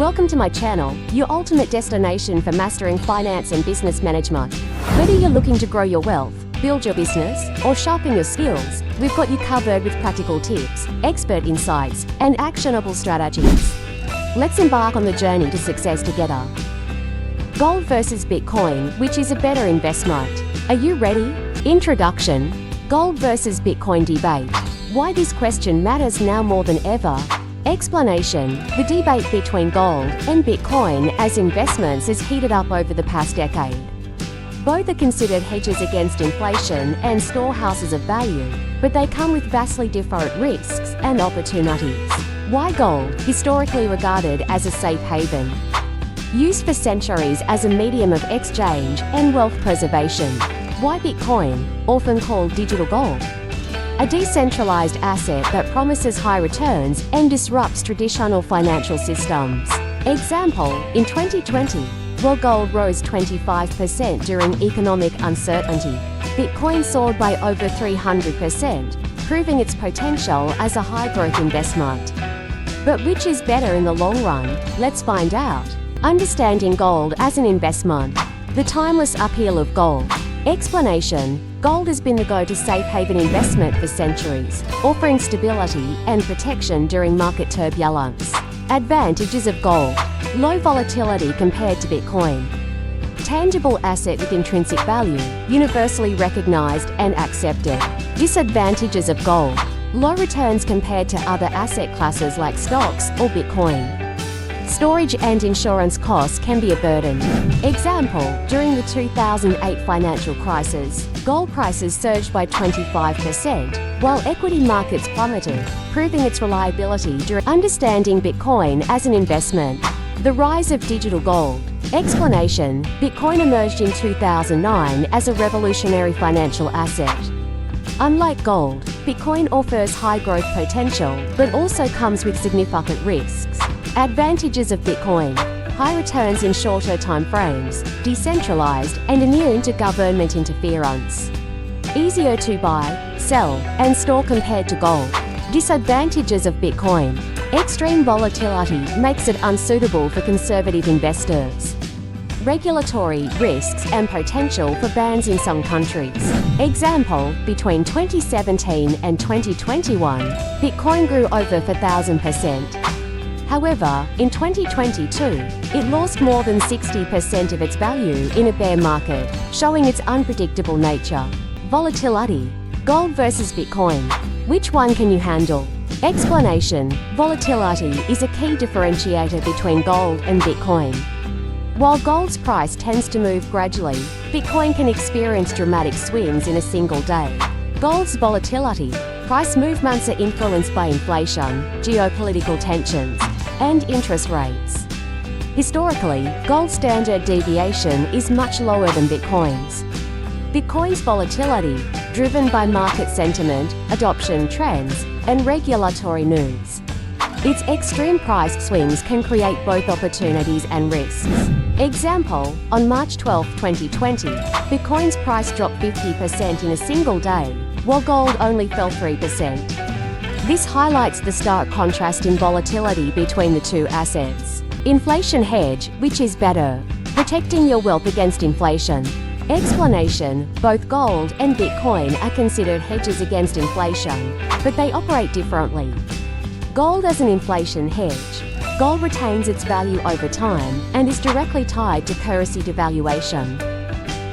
Welcome to my channel, your ultimate destination for mastering finance and business management. Whether you're looking to grow your wealth, build your business, or sharpen your skills, we've got you covered with practical tips, expert insights, and actionable strategies. Let's embark on the journey to success together. Gold versus Bitcoin, which is a better investment? Are you ready? Introduction. Gold versus Bitcoin debate. Why this question matters now more than ever. Explanation. The debate between gold and Bitcoin as investments has heated up over the past decade. Both are considered hedges against inflation and storehouses of value, but they come with vastly different risks and opportunities. Why gold, historically regarded as a safe haven? Used for centuries as a medium of exchange and wealth preservation. Why Bitcoin, often called digital gold? A decentralized asset that promises high returns and disrupts traditional financial systems. Example, in 2020, while gold rose 25% during economic uncertainty, Bitcoin soared by over 300%, proving its potential as a high-growth investment. But which is better in the long run? Let's find out. Understanding gold as an investment. The timeless appeal of gold. Explanation. Gold has been the go-to safe haven investment for centuries, offering stability and protection during market turbulence. Advantages of gold. Low volatility compared to Bitcoin. Tangible asset with intrinsic value, universally recognized and accepted. Disadvantages of gold. Low returns compared to other asset classes like stocks or Bitcoin. Storage and insurance costs can be a burden. Example, during the 2008 financial crisis, gold prices surged by 25%, while equity markets plummeted, proving its reliability during understanding Bitcoin as an investment. The rise of digital gold. Explanation. Bitcoin emerged in 2009 as a revolutionary financial asset. Unlike gold, Bitcoin offers high growth potential, but also comes with significant risks. Advantages of Bitcoin. High returns in shorter time frames, decentralized and immune to government interference. Easier to buy, sell, and store compared to gold. Disadvantages of Bitcoin. Extreme volatility makes it unsuitable for conservative investors. Regulatory risks and potential for bans in some countries. Example, between 2017 and 2021, Bitcoin grew over 1,000%. However, in 2022, it lost more than 60% of its value in a bear market, showing its unpredictable nature. Volatility. Gold versus Bitcoin. Which one can you handle? Explanation. Volatility is a key differentiator between gold and Bitcoin. While gold's price tends to move gradually, Bitcoin can experience dramatic swings in a single day. Gold's volatility. Price movements are influenced by inflation, geopolitical tensions, and interest rates. Historically, gold's standard deviation is much lower than Bitcoin's. Bitcoin's volatility, driven by market sentiment, adoption trends, and regulatory news. Its extreme price swings can create both opportunities and risks. Example, on March 12, 2020, Bitcoin's price dropped 50% in a single day, while gold only fell 3%. This highlights the stark contrast in volatility between the two assets. Inflation hedge, which is better? Protecting your wealth against inflation. Explanation. Both gold and Bitcoin are considered hedges against inflation, but they operate differently. Gold as an inflation hedge. Gold retains its value over time and is directly tied to currency devaluation.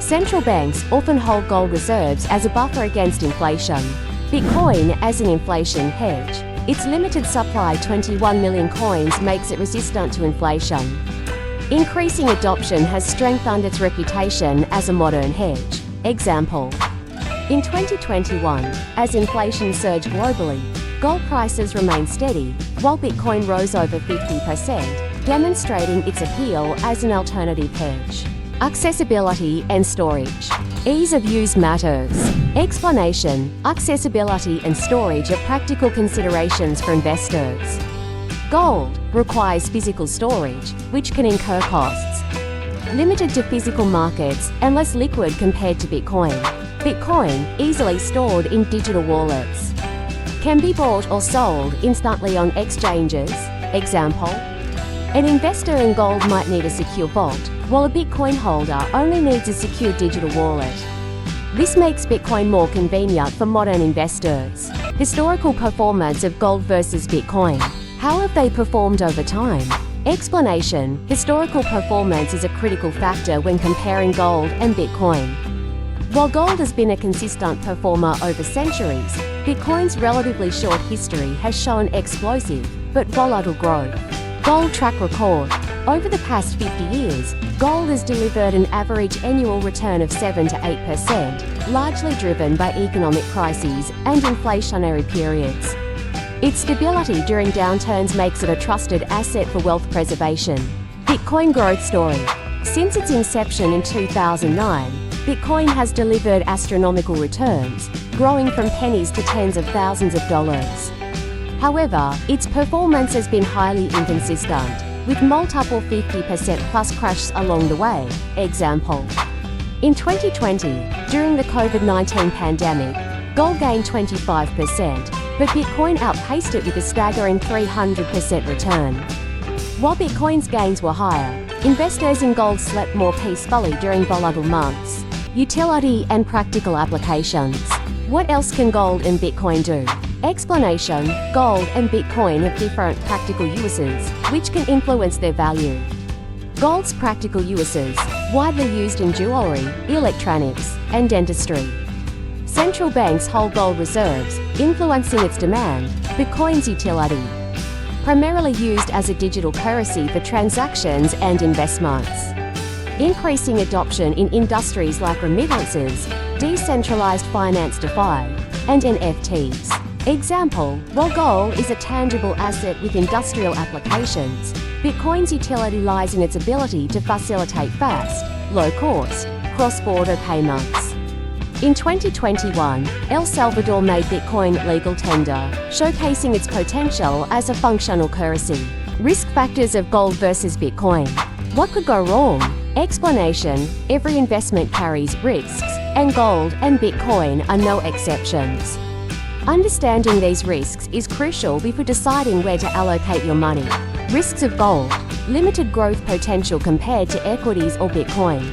Central banks often hold gold reserves as a buffer against inflation. Bitcoin as an inflation hedge. Its limited supply, 21 million coins, makes it resistant to inflation. Increasing adoption has strengthened its reputation as a modern hedge. Example, in 2021, as inflation surged globally, gold prices remained steady, while Bitcoin rose over 50%, demonstrating its appeal as an alternative hedge. Accessibility and storage. Ease of use matters. Explanation. Accessibility and storage are practical considerations for investors. Gold requires physical storage, which can incur costs. Limited to physical markets and less liquid compared to Bitcoin. Bitcoin, easily stored in digital wallets. Can be bought or sold instantly on exchanges. Example, An investor in gold might need a secure vault, while a Bitcoin holder only needs a secure digital wallet. This makes Bitcoin more convenient for modern investors. Historical performance of gold versus Bitcoin. How have they performed over time? Explanation: historical performance is a critical factor when comparing gold and Bitcoin. While gold has been a consistent performer over centuries, Bitcoin's relatively short history has shown explosive but volatile growth. Gold track record. Over the past 50 years, gold has delivered an average annual return of 7 to 8%, largely driven by economic crises and inflationary periods. Its stability during downturns makes it a trusted asset for wealth preservation. Bitcoin growth story. Since its inception in 2009, Bitcoin has delivered astronomical returns, growing from pennies to tens of thousands of dollars. However, its performance has been highly inconsistent, with multiple 50% plus crashes along the way. Example: in 2020, during the COVID-19 pandemic, gold gained 25%, but Bitcoin outpaced it with a staggering 300% return. While Bitcoin's gains were higher, investors in gold slept more peacefully during volatile months. Utility and practical applications. What else can gold and Bitcoin do? Explanation: gold and Bitcoin have different practical uses, which can influence their value. Gold's practical uses: widely used in jewelry, electronics, and dentistry. Central banks hold gold reserves, influencing its demand. Bitcoin's utility: primarily used as a digital currency for transactions and investments. Increasing adoption in industries like remittances, decentralized finance DeFi, and NFTs. Example: while gold is a tangible asset with industrial applications, Bitcoin's utility lies in its ability to facilitate fast, low-cost, cross-border payments. In 2021, El Salvador made Bitcoin legal tender, showcasing its potential as a functional currency. Risk factors of gold versus Bitcoin. What could go wrong? Explanation: every investment carries risks, and gold and Bitcoin are no exceptions. Understanding these risks is crucial before deciding where to allocate your money. Risks of gold: limited growth potential compared to equities or Bitcoin.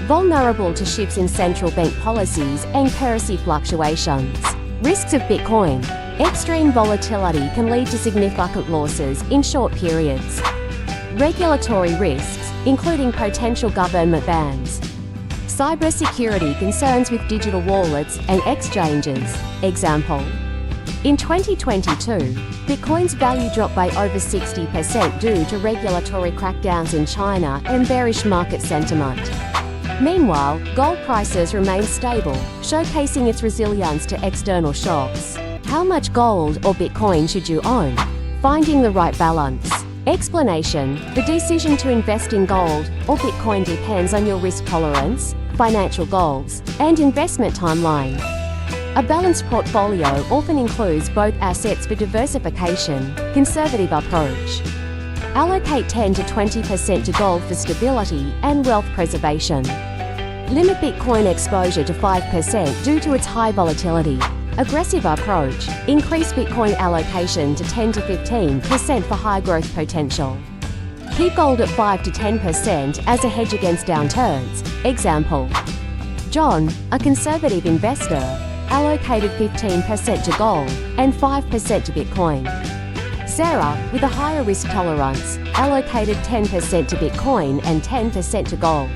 Vulnerable to shifts in central bank policies and currency fluctuations. Risks of Bitcoin: extreme volatility can lead to significant losses in short periods. Regulatory risks, including potential government bans. Cybersecurity concerns with digital wallets and exchanges. Example: in 2022, Bitcoin's value dropped by over 60% due to regulatory crackdowns in China and bearish market sentiment. Meanwhile, gold prices remain stable, showcasing its resilience to external shocks. How much gold or Bitcoin should you own? Finding the right balance. Explanation: the decision to invest in gold or Bitcoin depends on your risk tolerance, financial goals, and investment timeline. A balanced portfolio often includes both assets for diversification. Conservative approach. Allocate 10 to 20% to gold for stability and wealth preservation. Limit Bitcoin exposure to 5% due to its high volatility. Aggressive approach. Increase Bitcoin allocation to 10 to 15% for high growth potential. Keep gold at 5 to 10% as a hedge against downturns. Example: John, a conservative investor, allocated 15% to gold and 5% to Bitcoin. Sarah, with a higher risk tolerance, allocated 10% to Bitcoin and 10% to gold.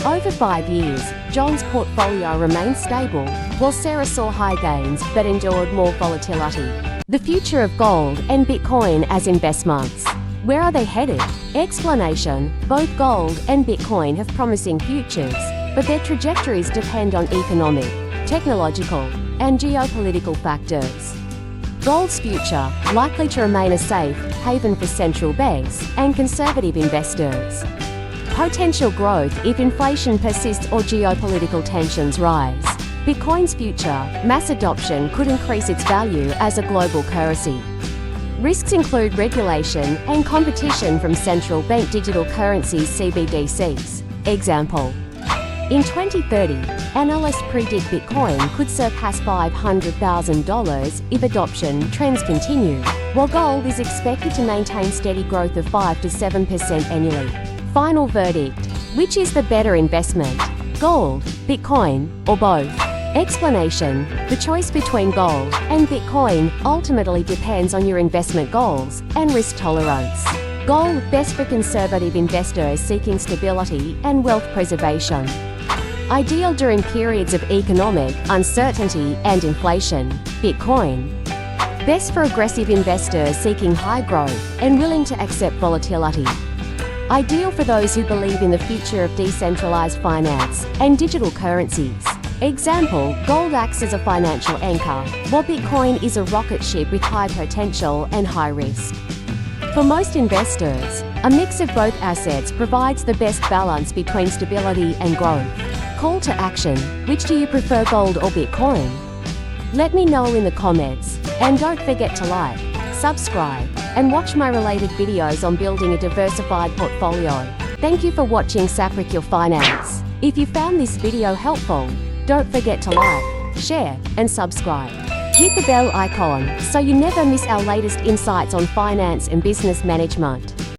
Over 5 years, John's portfolio remained stable, while Sarah saw high gains but endured more volatility. The future of gold and Bitcoin as investments. Where are they headed? Explanation: both gold and Bitcoin have promising futures, but their trajectories depend on economic, technological, and geopolitical factors. Gold's future likely to remain a safe haven for central banks and conservative investors. Potential growth if inflation persists or geopolitical tensions rise. Bitcoin's future, mass adoption could increase its value as a global currency. Risks include regulation and competition from central bank digital currencies (CBDCs). Example: In 2030, analysts predict Bitcoin could surpass $500,000 if adoption trends continue, while gold is expected to maintain steady growth of 5 to 7% annually. Final verdict: which is the better investment? Gold, Bitcoin, or both? Explanation: the choice between gold and Bitcoin ultimately depends on your investment goals and risk tolerance. Gold, best for conservative investors seeking stability and wealth preservation. Ideal during periods of economic uncertainty and inflation. Bitcoin, best for aggressive investors seeking high growth and willing to accept volatility. Ideal for those who believe in the future of decentralized finance and digital currencies. Example: gold acts as a financial anchor, while Bitcoin is a rocket ship with high potential and high risk. For most investors, a mix of both assets provides the best balance between stability and growth. Call to action: which do you prefer, gold or Bitcoin? Let me know in the comments, and don't forget to like, subscribe, and watch my related videos on building a diversified portfolio. Thank you for watching Sapric Your Finance. If you found this video helpful, don't forget to like, share, and subscribe. Hit the bell icon so you never miss our latest insights on finance and business management.